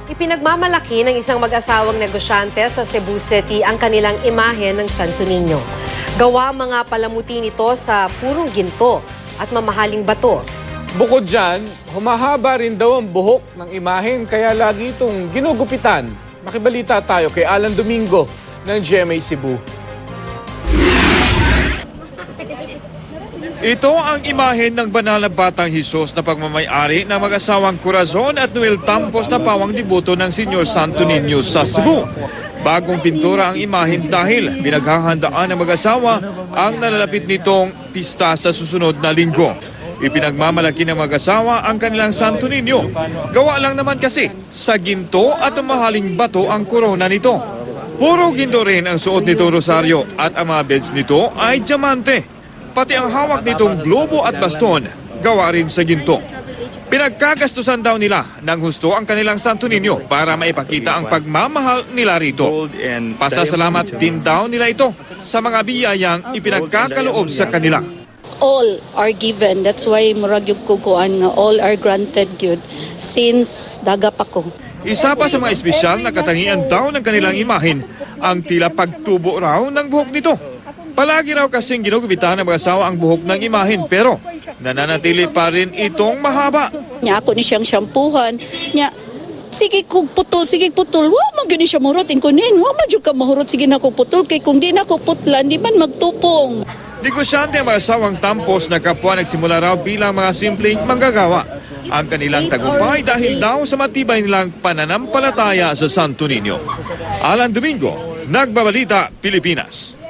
Ipinagmamalaki ng isang mag-asawang negosyante sa Cebu City ang kanilang imahe ng Santo Niño. Gawa mga palamuti nito sa purong ginto at mamahaling bato. Bukod dyan, humahaba rin daw ang buhok ng imahen kaya lagi itong ginugupitan. Makibalita tayo kay Alan Domingo ng GMA Cebu. Ito ang imahen ng banal na Batang Hesus na pagmamayari ng mag-asawang Corazon at Noel Tampos na pawang dibuto ng Senyor Santo Niño sa Cebu. Bagong pintura ang imahen dahil pinaghahandaan ng mag-asawa ang nalalapit nitong pista sa susunod na linggo. Ipinagmamalaki ng mag-asawa ang kanilang Santo Niño. Gawa lang naman kasi sa ginto at mahaling bato ang korona nito. Puro ginto rin ang suot nitong rosaryo at ang mga beads nito ay diamante. Pati ang hawak nitong globo at baston, gawa rin sa ginto. Pinagkagastusan daw nila ng husto ang kanilang Santo Niño para maipakita ang pagmamahal nila rito. Pasasalamat din daw nila ito sa mga biyayang ipinagkakaloob sa kanila. All are given. That's why murag yung kukuan nga all are granted yun since dagap ako. Isa pa sa mga espesyal na katangian daw ng kanilang imahen ang tila pagtubo raw ng buhok nito. Palagi raw kasing ginugupitan ng mag-asawa ang buhok ng imahen pero nananatili pa rin itong mahaba. Nya ako ni siyang shampoohan. Nya, sige kong putol, sige putol. Wa man gani siya mahurot. Inkunin, wa man dyan ka mahurot. Sige na ko putol. Kay kung di na ko putlan, di man magtupong. Negosyante ang mag-asawang Tampos na kapwa nagsimula raw bilang mga simpleng manggagawa. Ang kanilang tagumpay dahil daw sa matibay nilang pananampalataya sa Santo Niño. Alan Domingo, Nagbabalita, Pilipinas.